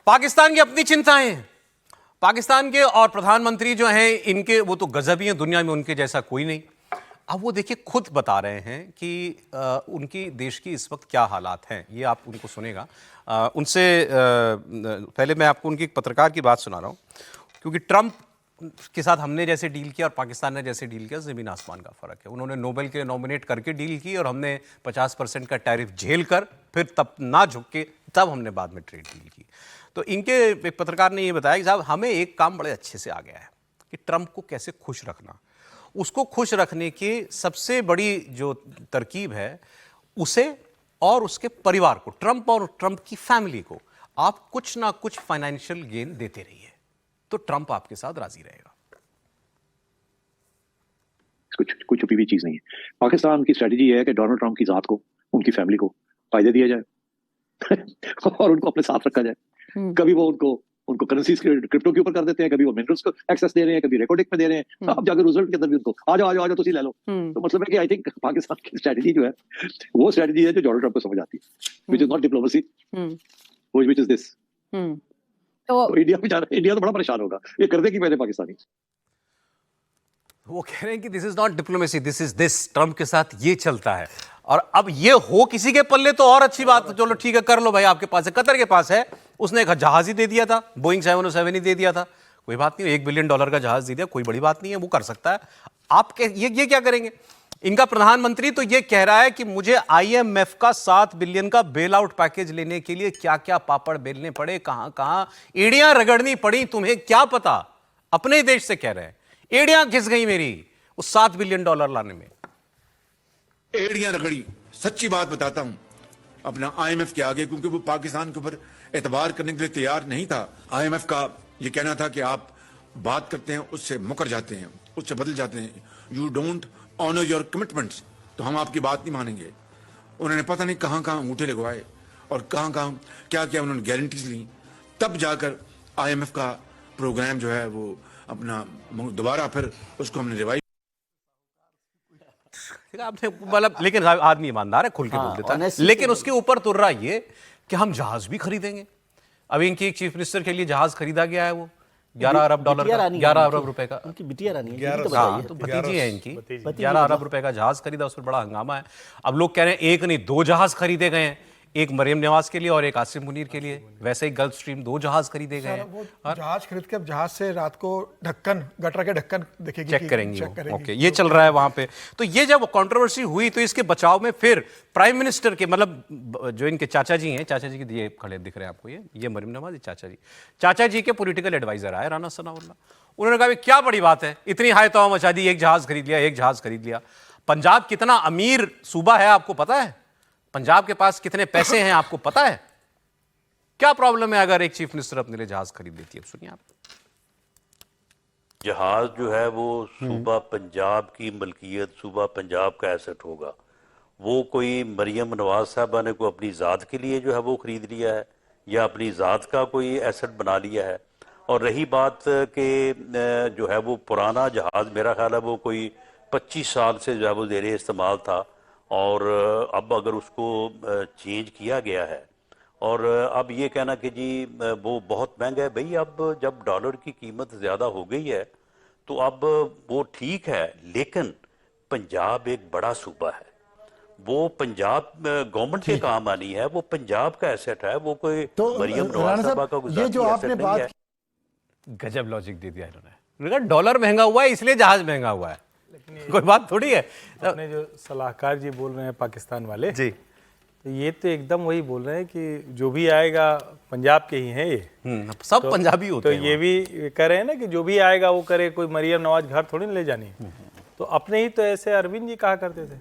पाकिस्तान की अपनी चिंताएं हैं। पाकिस्तान के और प्रधानमंत्री जो हैं इनके वो तो गजब ही हैं, दुनिया में उनके जैसा कोई नहीं। अब वो देखिए खुद बता रहे हैं कि उनकी देश की इस वक्त क्या हालात हैं, ये आप उनको सुनेगा। उनसे पहले मैं आपको उनकी एक पत्रकार की बात सुना रहा हूँ, क्योंकि ट्रंप के साथ हमने जैसे डील किया और पाकिस्तान ने जैसे डील किया, ज़मीन आसमान का फ़र्क है। उन्होंने नोबेल के लिए नॉमिनेट करके डील की और हमने 50% का टैरिफ झेल कर फिर तब ना झुक के तब हमने बाद में ट्रेड डील की। तो इनके एक पत्रकार ने ये बताया कि साहब हमें एक काम बड़े अच्छे से आ गया है कि ट्रंप को कैसे खुश रखना। उसको खुश रखने की सबसे बड़ी जो तरकीब है, उसे और उसके परिवार को, ट्रंप और ट्रंप की फैमिली को आप कुछ ना कुछ फाइनेंशियल गेन देते रहिए, तो ट्रंप आपके साथ राजी रहेगा। कुछ छुपी हुई चीज नहीं है। पाकिस्तान की स्ट्रेटजी है कि डोनाल्ड ट्रंप की जात को, उनकी फैमिली को फायदे दिया जाए और उनको अपने साथ रखा जाए। कभी वो उनको करेंसीज क्रिप्टो के ऊपर कर देते हैं, कभी वो मिनरल्स को एक्सेस दे रहे हैं, कभी रेकोडिक में दे रहे हैं। अब जाकर रिजल्ट के अंदर भी उनको आ जाओ तुसी ले लो। तो मतलब है कि आई थिंक पाकिस्तान की स्ट्रेटजी जो है वो स्ट्रेटजी है जो डोनाल्ड ट्रंप को समझ आती है, which is not diplomacy, which is this. तो इंडिया तो बड़ा परेशान होगा, ये कर दे कि पहले पाकिस्तानी। वो कह रहे हैं कि this is not diplomacy, this is this. Trump के साथ ये चलता है। और अब ये हो किसी के पल्ले तो और अच्छी बात, चलो ठीक है कर लो भाई, आपके पास है, कतर के पास है, उसने एक जहाज ही दे दिया था, बोइंग 707 ही दे दिया था, कोई बात नहीं, $1 बिलियन का जहाज दे दिया, कोई बड़ी बात नहीं है, वो कर सकता है। आप ये क्या करेंगे? इनका प्रधानमंत्री तो ये कह रहा है कि मुझे IMF का 7 बिलियन का बेल आउट पैकेज लेने के लिए क्या क्या पापड़ बेलने पड़े, कहां कहां एड़ियां रगड़नी पड़ी, तुम्हें क्या पता। अपने देश से कह रहे हैं, एड़ियां घिस गई मेरी उस $7 बिलियन लाने में। एड़ियां रगड़ी, सच्ची बात बताता हूं अपना IMF के आगे, क्योंकि वो पाकिस्तान के ऊपर एतबार करने के लिए तैयार नहीं था। IMF का ये कहना था कि आप बात करते हैं उससे मुकर जाते हैं, उससे बदल जाते हैं, you don't honour your commitments, तो हम आपकी बात नहीं मानेंगे। उन्होंने पता नहीं कहां कहां अंगूठे लगवाए और कहां कहां क्या क्या उन्होंने गारंटीज ली, तब जाकर IMF का प्रोग्राम जो है वो अपना दोबारा फिर उसको हमने रिवाइव। आपने मतलब, लेकिन आदमी ईमानदार है, खुल के बोल देता है। लेकिन उसके ऊपर तुर रहा ये कि हम जहाज भी खरीदेंगे। अभी इनकी एक चीफ मिनिस्टर के लिए जहाज खरीदा गया है, वो $11 अरब का, 11 अरब रुपए का। उनकी बिटिया रानी है, तो भतीजी है इनकी, 11 अरब रुपए का जहाज खरीदा, उस पर बड़ा हंगामा है। अब लोग कह रहे हैं एक नहीं 2 जहाज खरीदे गए हैं, एक मरियम नवाज के लिए और एक आसिम मुनीर के लिए। वैसे ही गल्फ स्ट्रीम 2 जहाज खरीदे गए हैं। जहाज खरीद के अब जहाज से रात को ढक्कन, गटर के ढक्कन देखेगी, चेक करेंगे। ओके, ये चल रहा है वहां पे। तो ये जब कंट्रोवर्सी हुई तो इसके बचाव में फिर प्राइम मिनिस्टर के, मतलब जो इनके चाचा जी हैं, चाचा जी के ये खड़े दिख रहे हैं आपको, ये मरियम नवाज, चाचा जी के पॉलिटिकल एडवाइजर आए राना सनाउल्लाह। उन्होंने कहा क्या बड़ी बात है, इतनी हाय तौबा मचा दी, एक जहाज खरीद लिया। पंजाब कितना अमीर सूबा है आपको पता है? पंजाब के पास कितने पैसे हैं आपको पता है? क्या प्रॉब्लम है अगर एक चीफ मिनिस्टर अपने लिए जहाज खरीद लेती है? सुनिए आप। जहाज जो है वो सूबा पंजाब की मलकियत, सूबा पंजाब का एसेट होगा। वो कोई मरियम नवाज साहबा ने को अपनी ज़ात के लिए जो है वो खरीद लिया है या अपनी ज़ात का कोई एसेट बना लिया है। और रही बात कि जो है वो पुराना जहाज, मेरा ख्याल है वो कोई 25 साल से जो है वो ज़ेरे इस्तेमाल था, और अब अगर उसको चेंज किया गया है और अब ये कहना कि जी वो बहुत महंगा है, भाई अब जब डॉलर की कीमत ज़्यादा हो गई है तो अब वो ठीक है, लेकिन पंजाब एक बड़ा सूबा है, वो पंजाब गवर्नमेंट के काम आनी है, वो पंजाब का एसेट है, वो कोई तो मरियम नवाज साहबा का ये जो आपने बात है। गजब लॉजिक दे दिया इन्होंने। डॉलर महंगा हुआ है इसलिए जहाज महंगा हुआ है, कोई बात थोड़ी है। अपने जो सलाहकार जी बोल रहे हैं पाकिस्तान वाले जी, तो ये तो एकदम वही बोल रहे हैं कि जो भी आएगा पंजाब के ही हैं ये, सब तो, पंजाबी होते हैं। तो ये भी कह रहे हैं ना कि जो भी आएगा वो करे, कोई मरियम नवाज घर थोड़ी ना ले जानी। तो अपने ही तो ऐसे अरविंद जी कहा करते थे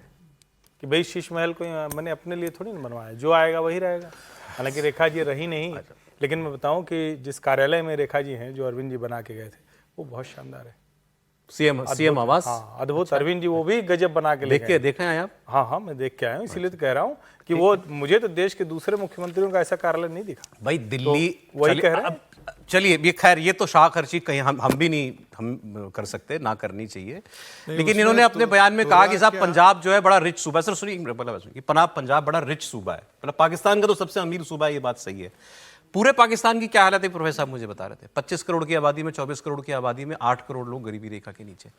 कि भाई शीश महल को मैंने अपने लिए थोड़ी ना बनवाया, जो आएगा वही रहेगा। हालांकि रेखा जी रही नहीं, लेकिन मैं बताऊं कि जिस कार्यालय में रेखा जी हैं, जो अरविंद जी बना के गए थे, वो बहुत शानदार है। सीएम आवास, हाँ अद्भुत। अरविंद जी वो भी गजब बना के देखे हैं आप? हाँ मैं देख के आया हूँ, इसीलिए तो कह रहा हूँ कि वो, मुझे तो देश के दूसरे मुख्यमंत्रियों का ऐसा कार्यालय नहीं दिखा भाई दिल्ली। तो वही कह रहे हैं। चलिए ये खैर, ये तो शाह खर्ची कहीं हम भी नहीं हम कर सकते, ना करनी चाहिए, लेकिन इन्होंने अपने बयान में कहा कि साहब पंजाब जो है बड़ा रिच सूबा है। सर सुनिए, पंजाब बड़ा रिच सूबा है, मतलब पाकिस्तान का तो सबसे अमीर सूबा है, ये बात सही है। पूरे पाकिस्तान की क्या हालत है प्रोफेसर साहब मुझे बता रहे थे। 25 करोड़ की आबादी में, 24 करोड़ की आबादी में 8 करोड़ लोग गरीबी रेखा के नीचे।